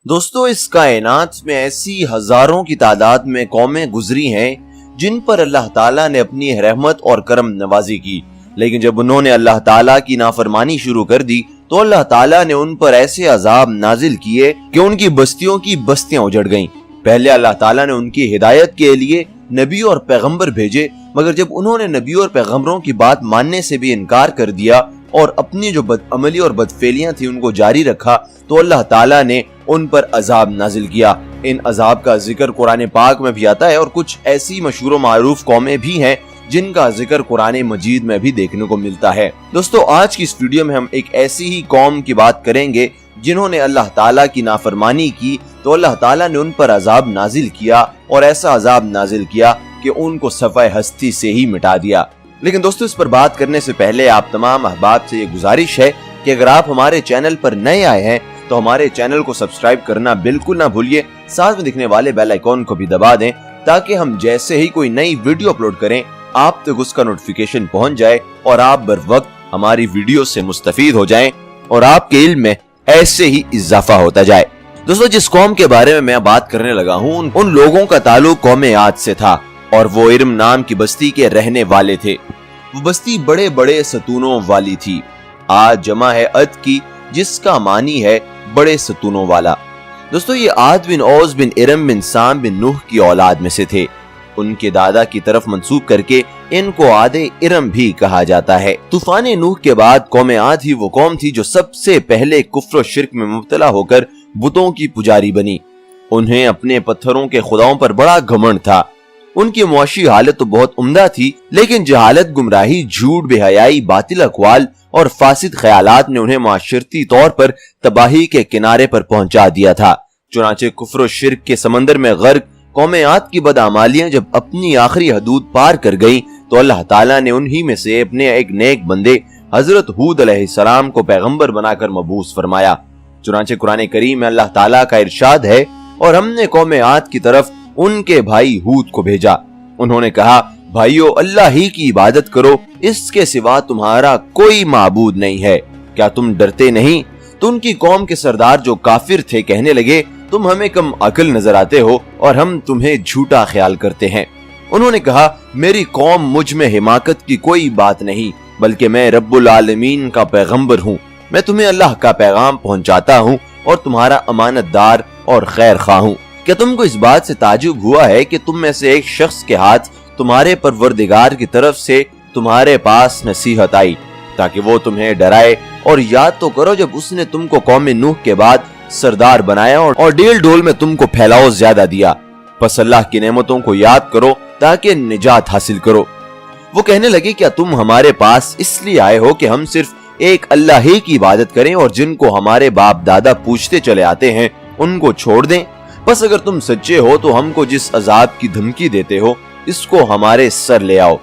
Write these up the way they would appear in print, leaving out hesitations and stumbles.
दोस्तों, इस कायनात में ऐसी हजारों की तादाद में कौमें गुजरी हैं जिन पर अल्लाह ताला ने अपनी रहमत और करम नवाजी की, लेकिन जब उन्होंने अल्लाह ताला की नाफरमानी शुरू कर दी तो अल्लाह ताला ने उन पर ऐसे अजाब नाजिल किए कि उनकी बस्तियों की बस्तियां उजड़ गईं। पहले अल्लाह ताला ने उनकी हिदायत के लिए नबी और पैगंबर भेजे, मगर जब उन्होंने नबी और पैगंबरों की बात मानने से भी इनकार कर दिया और अपनी जो बदअमली और बदफेलियां थी उनको जारी रखा, तो अल्लाह ताला ने उन पर अजाब नाजिल किया। इन अजाब का जिक्र कुरान पाक में भी आता है और कुछ ऐसी मशहूर और मारूफ कौमें भी हैं जिनका जिक्र कुरान मजीद में भी देखने को मिलता है। दोस्तों, आज की इस वीडियो में हम एक ऐसी ही कौम की बात करेंगे जिन्होंने अल्लाह ताला की नाफरमानी की, तो अल्लाह ताला ने उन पर अजाब नाजिल किया और ऐसा अजाब नाजिल किया कि उनको सफ़े हस्ती से ही मिटा दिया। लेकिन दोस्तों, इस पर बात करने से पहले आप तमाम अहबाब से ये गुजारिश है कि अगर आप हमारे चैनल पर नए आए हैं तो हमारे चैनल को सब्सक्राइब करना बिल्कुल ना भूलिए, साथ में दिखने वाले बेल आइकॉन को भी दबा दें ताकि हम जैसे ही कोई नई वीडियो अपलोड करें आप तक उसका नोटिफिकेशन पहुंच जाए और आप बर वक्त हमारी वीडियो से मुस्तफीद हो जाएं और आपके इल्म में ऐसे ही इजाफा होता जाए। दोस्तों, जिस कौम के बारे में मैं बात करने लगा हूँ उन लोगों का ताल्लुक कौम आद से था और वो इरम नाम की बस्ती के रहने वाले थे। वो बस्ती बड़े बड़े सतूनों वाली थी। आद जमा है अद की, जिसका मानी है बड़े सतूनों वाला। दोस्तों, ये आद बिन औस बिन इरम बिन साम बिन नूह की औलाद में से थे। उनके दादा की तरफ मंसूब करके इनको आदे इरम भी कहा जाता है। तूफान नूह के बाद कौम आद ही वो कौम थी जो सबसे पहले कुफ्र और शिर्क में मुब्तला होकर बुतों की पुजारी बनी। उन्हें अपने पत्थरों के खुदाओं पर बड़ा घमंड था। उनकी मुआशी हालत तो बहुत उम्दा थी, लेकिन जहालत, गुमराही, झूठ, बेहयाई, बातिल अक़वाल और फासिद ख्यालात ने उन्हें माशरती तौर पर तबाही के किनारे पर पहुंचा दिया था। चुनाचे कुफ्र और शिर्क के समंदर में गर्क कौम आद की बदअमालियां जब अपनी आखिरी हदूद पार कर गईं, तो अल्लाह ताला ने उन्हीं में से अपने एक नेक बंदे हजरत हूद अलैहिस्सलाम को पैगंबर बनाकर मबूस फरमाया। चुनाचे कुरान करीम में अल्लाह ताला का इरशाद है, और हमने कौम आद की तरफ उनके भाई हूद को भेजा। उन्होंने कहा, भाइयों, अल्लाह ही की इबादत करो, इसके सिवा तुम्हारा कोई माबूद नहीं है। क्या तुम डरते नहीं? तो उनकी कौम के सरदार जो काफिर थे कहने लगे, तुम हमें कम अकल नजर आते हो और हम तुम्हें झूठा ख्याल करते हैं। उन्होंने कहा, मेरी कौम मुझ में हिमाकत की कोई बात नहीं, बल्कि मैं रब्बुल आलमीन का पैगंबर हूँ। मैं तुम्हें अल्लाह का पैगाम पहुँचाता हूँ और तुम्हारा अमानतदार और खैर खा हूँ। क्या तुमको इस बात से ताजुब हुआ है कि तुम में से एक शख्स के हाथ तुम्हारे परवरदिगार की तरफ से तुम्हारे पास नसीहत आई ताकि वो तुम्हें डराए? और याद तो करो जब उसने तुमको कौम नूह के बाद सरदार बनाया और डेल डोल में तुमको फैलाव ज्यादा दिया। बस अल्लाह की नेमतों को याद करो ताकि निजात हासिल करो। वो कहने लगे, क्या तुम हमारे पास इसलिए आए हो कि हम सिर्फ एक अल्लाह ही की इबादत करें और जिनको हमारे बाप दादा पूछते चले आते हैं उनको छोड़ दें? बस अगर तुम सच्चे हो तो हमको जिस अजाब की धमकी देते हो इसको हमारे सर ले आओ।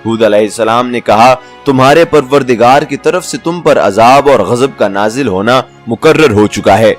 हूद अलैहिस्सलाम ने कहा, तुम्हारे परवरदिगार की तरफ से तुम पर अजाब और गजब का नाजिल होना मुकर्रर हो चुका है।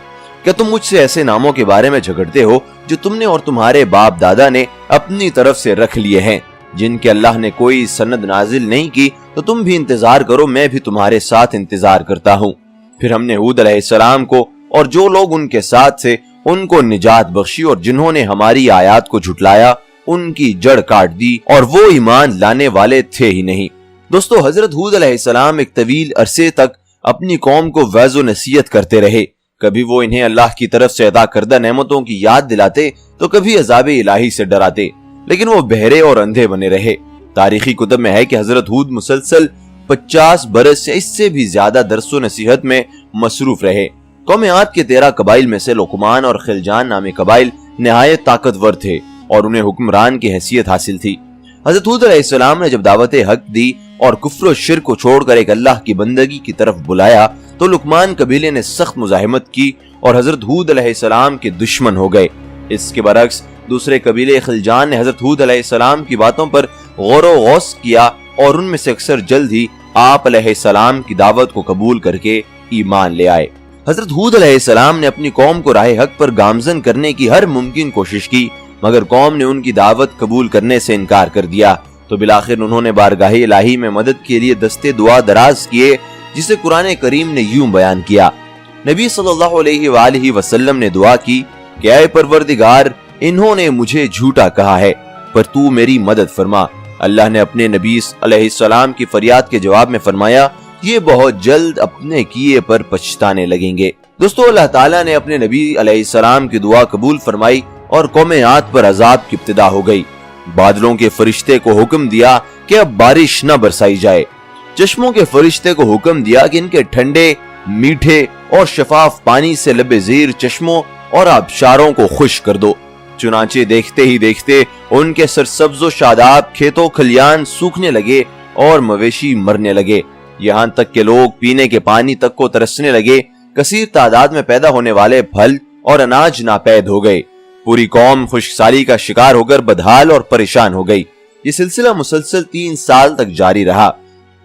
क्या तुम मुझसे ऐसे नामों के बारे में झगड़ते हो जो तुमने और तुम्हारे बाप दादा ने अपनी तरफ से रख लिए हैं, जिनके अल्लाह ने कोई सनद नाजिल नहीं की? तो तुम भी इंतजार करो, मैं भी तुम्हारे साथ इंतजार करता हूँ। फिर हमने हूद अलैहिस्सलाम को और जो लोग उनके साथ थे उनको निजात बख्शी, और जिन्होंने हमारी आयात को झुटलाया उनकी जड़ काट दी और वो ईमान लाने वाले थे ही नहीं। दोस्तों, हजरत हूद अलैहिस्सलाम एक तवील अरसे तक अपनी कौम को वैज़ो नसीहत करते रहे। कभी वो इन्हें अल्लाह की तरफ से अता करदा नेमतों की याद दिलाते तो कभी अज़ाब इलाही से डराते, लेकिन वो बहरे और अंधे बने रहे। तारीखी कुतब में है कि हजरत हूद मुसलसल 50 बरस से इससे भी ज्यादा दरसो नसीहत में मसरूफ रहे। कौम आद के 13 कबाइल में से लुकमान और खिलजान नामी कबाइल निहायत ताकतवर थे और उन्हें हुक्मरान की हैसियत हासिल थी। हजरत हूद अलैहिस्सलाम ने जब दावत हक दी और कुफ्र और शिर्क को छोड़कर एक अल्लाह की बंदगी की तरफ बुलाया तो लुकमान कबीले ने सख्त मुजाहिमत की और हजरत हूद अलैहिस्सलाम के दुश्मन हो गए। इसके बरक्स दूसरे कबीले खिलजान ने हजरत हूद अलैहिस्सलाम की बातों पर गौर व गौस किया और उनमें से अक्सर जल्द ही आप अलैहिस्सलाम की दावत को कबूल करके ईमान ले आए। हजरत हूद अलैहिस्सलाम ने अपनी कौम को राह हक पर गामजन करने की हर मुमकिन कोशिश की, मगर कौम ने उनकी दावत कबूल करने से इनकार कर दिया। तो बिलाखिर उन्होंने बारगाह इलाही में मदद के लिए दस्ते दुआ दराज किए, जिसे कुरान करीम ने यूं बयान किया, نبی صلی اللہ علیہ وآلہ وسلم نے دعا کی کہ اے پروردگار، انہوں نے مجھے جھوٹا کہا ہے، پر تو میری مدد فرما۔ اللہ نے اپنے نبی علیہ السلام کی فریاد کے جواب میں فرمایا، یہ بہت جلد اپنے کیے پر پچھتانے لگیں گے۔ دوستو، اللہ تعالیٰ نے اپنے نبی علیہ السلام کی دعا قبول فرمائی اور قوم عاد پر عذاب کی ابتدا ہو گئی۔ بادلوں کے فرشتے کو حکم دیا کہ اب بارش نہ برسائی جائے۔ چشموں کے فرشتے کو حکم دیا کہ ان کے ٹھنڈے، میٹھے اور شفاف پانی سے لب زیر چشموں اور آبشاروں کو خشک کر دو۔ چنانچہ دیکھتے ہی دیکھتے ان کے سرسبز و شاداب کھیتوں کھلیان سوکھنے لگے اور مویشی مرنے لگے، یہاں تک کہ لوگ پینے کے پانی تک کو ترسنے لگے۔ کثیر تعداد میں پیدا ہونے والے پھل اور اناج ناپید ہو گئے۔ پوری قوم خشک سالی کا شکار ہو کر بدحال اور پریشان ہو گئی۔ یہ سلسلہ مسلسل 3 سال تک جاری رہا۔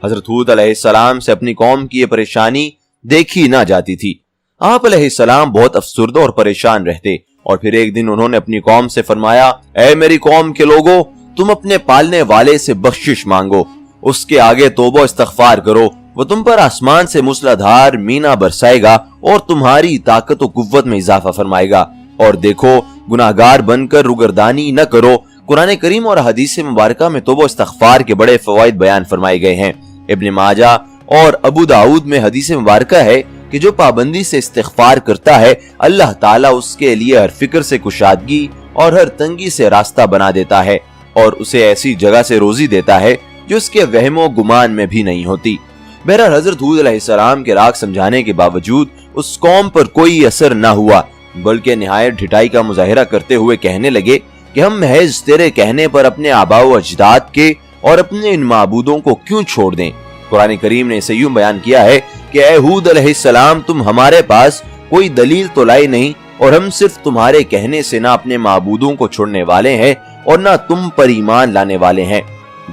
حضرت ہود علیہ السلام سے اپنی قوم کی یہ پریشانی دیکھی نہ جاتی تھی۔ آپ علیہ السلام بہت افسردہ اور پریشان رہتے، اور پھر ایک دن انہوں نے اپنی قوم سے فرمایا، اے میری قوم کے لوگوں، تم اپنے پالنے والے سے بخشش مانگو، اس کے آگے توبہ استغفار کرو، وہ تم پر آسمان سے موسلادھار مینا برسائے گا اور تمہاری طاقت و قوت میں اضافہ فرمائے گا، اور دیکھو گناہگار بن کر روگردانی نہ کرو۔ قرآن کریم اور حدیث مبارکہ میں توبہ استغفار کے بڑے فوائد بیان فرمائے گئے ہیں۔ ابن ماجہ اور ابو داؤد میں حدیث مبارکہ ہے کہ جو پابندی سے استغفار کرتا ہے، اللہ تعالیٰ اس کے لیے ہر فکر سے کشادگی اور ہر تنگی سے راستہ بنا دیتا ہے، اور اسے ایسی جگہ سے روزی دیتا ہے جو اس کے وہم و گمان میں بھی نہیں ہوتی۔ بہرحال حضرت ہود علیہ السلام کے راگ سمجھانے کے باوجود اس قوم پر کوئی اثر نہ ہوا، بلکہ نہایت ڈھٹائی کا مظاہرہ کرتے ہوئے کہنے لگے کہ ہم محض تیرے کہنے پر اپنے آباء و اجداد کے اور اپنے ان معبودوں کو کیوں چھوڑ دیں۔ قرآن کریم نے اسے یوں بیان کیا ہے کہ اے ہود علیہ السلام، تم ہمارے پاس کوئی دلیل تو لائے نہیں، اور ہم صرف تمہارے کہنے سے نہ اپنے معبودوں کو چھوڑنے والے ہیں اور نہ تم پر ایمان لانے والے ہیں،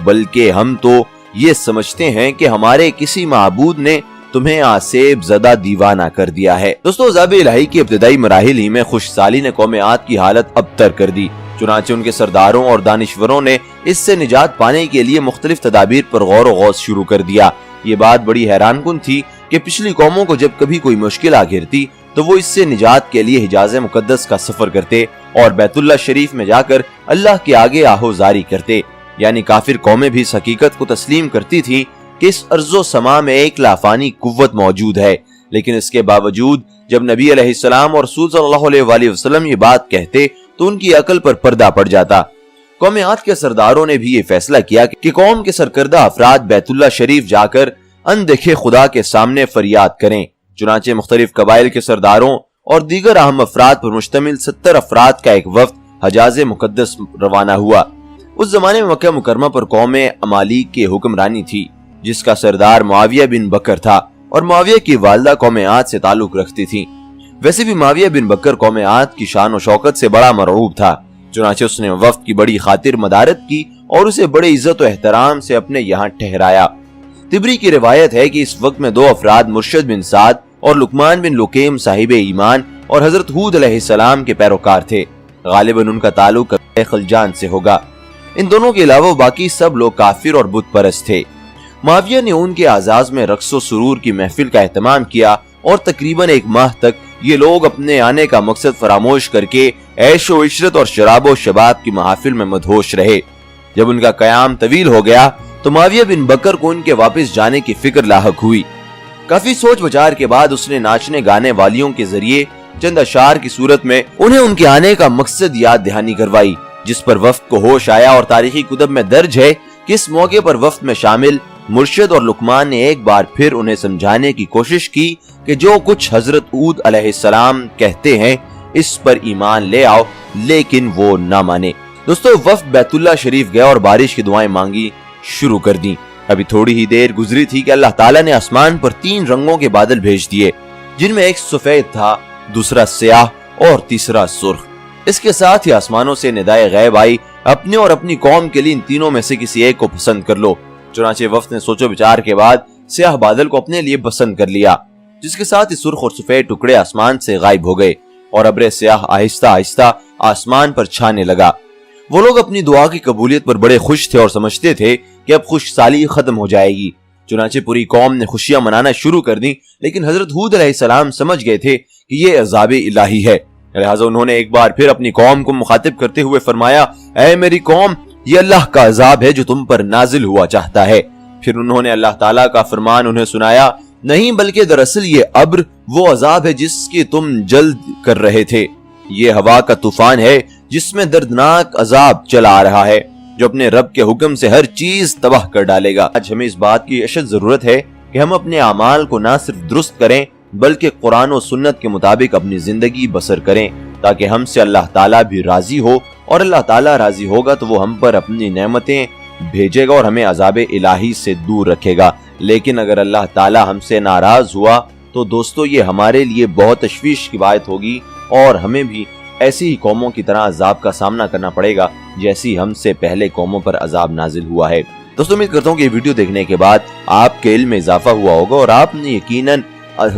بلکہ ہم تو یہ سمجھتے ہیں کہ ہمارے کسی معبود نے تمہیں آسیب زدہ دیوانہ کر دیا ہے۔ دوستو، عذاب الہی کی ابتدائی مراحل ہی میں خشک سالی نے قوم عاد کی حالت ابتر کر دی، چنانچہ ان کے سرداروں اور دانشوروں نے اس سے نجات پانے کے لیے مختلف تدابیر پر غور و غوص شروع کر دیا۔ یہ بات بڑی حیران کن تھی کہ پچھلی قوموں کو جب کبھی کوئی مشکل آ گھرتی تو وہ اس سے نجات کے لیے حجاز مقدس کا سفر کرتے اور بیت اللہ شریف میں جا کر اللہ کے آگے آہوزاری کرتے، یعنی کافر قومیں بھی اس حقیقت کو تسلیم کرتی تھیں کہ اس ارض و سما میں ایک لافانی قوت موجود ہے، لیکن اس کے باوجود جب نبی علیہ السلام اور رسول صلی اللہ علیہ وآلہ وسلم یہ بات کہتے تو ان کی عقل پر پردہ پڑ جاتا۔ قوم عاد کے سرداروں نے بھی یہ فیصلہ کیا کہ قوم کے سرکردہ افراد بیت اللہ شریف جا کر اندیکھے خدا کے سامنے فریاد کریں۔ چنانچہ مختلف قبائل کے سرداروں اور دیگر اہم افراد پر مشتمل 70 افراد کا ایک وفد حجاز مقدس روانہ ہوا۔ اس زمانے میں مکہ مکرمہ پر قوم امالیک کی حکمرانی تھی، جس کا سردار معاویہ بن بکر تھا، اور معاویہ کی والدہ قوم عاد سے تعلق رکھتی تھی۔ ویسے بھی معاویہ بن بکر قوم عاد کی شان و شوکت سے بڑا مرعوب تھا، چنانچہ اس نے وفد کی بڑی خاطر مدارت کی اور اسے بڑے عزت و احترام سے اپنے یہاں ٹھہرایا۔ طبری کی روایت ہے کہ اس وقت میں 2 افراد مرشد بن سعد اور لقمان بن لکیم صاحب ایمان اور حضرت ہود علیہ السلام کے پیروکار تھے، غالباً ان کا تعلق خلجان سے ہوگا۔ ان دونوں کے علاوہ باقی سب لوگ کافر اور بت پرست تھے۔ معاویہ نے ان کے اعزاز میں رقص و سرور کی محفل کا اہتمام کیا اور تقریباً 1 ماہ تک یہ لوگ اپنے آنے کا مقصد فراموش کر کے عیش و عشرت اور شراب و شباب کی محافل میں مدہوش رہے۔ جب ان کا قیام طویل ہو گیا تو معاویہ بن بکر کو ان کے واپس جانے کی فکر لاحق ہوئی۔ کافی سوچ بچار کے بعد اس نے ناچنے گانے والیوں کے ذریعے چند اشعار کی صورت میں انہیں ان کے آنے کا مقصد یاد دہانی کروائی، جس پر وفد کو ہوش آیا، اور تاریخی کتب میں درج ہے کہ اس موقع پر وفد میں شامل مرشد اور لقمان نے ایک بار پھر انہیں سمجھانے کی کوشش کی کہ جو کچھ حضرت ہود علیہ السلام کہتے ہیں اس پر ایمان لے آؤ، لیکن وہ نہ مانے۔ دوستو، وفد بیت اللہ شریف گیا اور بارش کی دعائیں مانگی شروع کر دیں۔ ابھی تھوڑی ہی دیر گزری تھی کہ اللہ تعالیٰ نے آسمان پر 3 رنگوں کے بادل بھیج دیے، جن میں ایک سفید تھا، دوسرا سیاہ اور تیسرا سرخ۔ اس کے ساتھ ہی آسمانوں سے ندائے غیب آئی، اپنے اور اپنی قوم کے لیے ان تینوں میں سے کسی ایک کو پسند کر لو۔ چنانچہ وفد نے سوچو بچار کے بعد سیاہ بادل کو اپنے لیے پسند کر لیا، جس کے ساتھ ہی سرخ اور سفید ٹکڑے آسمان سے غائب ہو گئے اور ابر سیاہ آہستہ آہستہ آسمان پر چھانے لگا۔ وہ لوگ اپنی دعا کی قبولیت پر بڑے خوش تھے اور سمجھتے تھے کہ اب خشک سالی ختم ہو جائے گی۔ चुनाचे पूरी कौम ने खुशियां मनाना शुरू कर दी, लेकिन हजरत हूद अलैहिस्सलाम समझ गए थे कि ये अज़ाब इलाही है। लिहाजा उन्होंने एक बार फिर अपनी कौम को मुखातिब करते हुए फरमाया, ऐ मेरी कौम, ये अल्लाह का अज़ाब है जो तुम पर नाजिल हुआ चाहता है। फिर उन्होंने अल्लाह ताला का फरमान उन्हें सुनाया, नहीं बल्कि दरअसल ये अब्र वो अज़ाब है जिसकी तुम जल्द कर रहे थे। ये हवा का तूफान है जिसमें दर्दनाक अज़ाब चला आ रहा है, जो अपने रब के हुक्म से हर चीज तबाह कर डालेगा। आज हमें इस बात की अशद जरूरत है कि हम अपने अमाल को ना सिर्फ दुरुस्त करें बल्कि कुरान और सुन्नत के मुताबिक अपनी जिंदगी बसर करें, ताकि हमसे अल्लाह ताला भी राजी हो, और अल्लाह ताला राजी होगा तो वो हम पर अपनी नेमतें भेजेगा और हमें अज़ाब इलाही से दूर रखेगा। लेकिन अगर अल्लाह ताला हमसे नाराज हुआ तो दोस्तों ये हमारे लिए बहुत तशवीश की बात होगी, और हमें भी ऐसी ही कौमों की तरह अजाब का सामना करना पड़ेगा जैसी हमसे पहले कौमों पर अजाब नाजिल हुआ है। दोस्तों उम्मीद करता हूँ कि ये वीडियो देखने के बाद आपके इल्म में इजाफा हुआ होगा और आपने यकीनन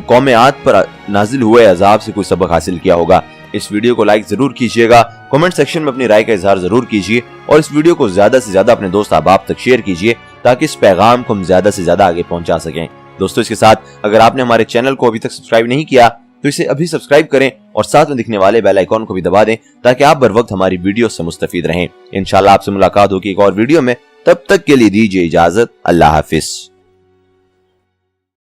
कौम आद पर नाजिल हुए अजाब से कोई सबक हासिल किया होगा। इस वीडियो को लाइक जरूर कीजिएगा, कमेंट सेक्शन में अपनी राय का इजहार जरूर कीजिए, और इस वीडियो को ज्यादा से ज्यादा अपने दोस्त अहबाब तक शेयर कीजिए ताकि इस पैगाम को हम ज्यादा से ज्यादा आगे पहुंचा सकें। दोस्तों इसके साथ अगर आपने हमारे चैनल को अभी तक सब्सक्राइब नहीं किया तो इसे अभी सब्सक्राइब करें और साथ में दिखने वाले बेल आइकॉन को भी दबा दें ताकि आप बर वक्त हमारी वीडियो से मुस्तफीद रहें। इंशाल्लाह आपसे मुलाकात होगी एक और वीडियो में, तब तक के लिए दीजिए इजाजत। अल्लाह हाफिज।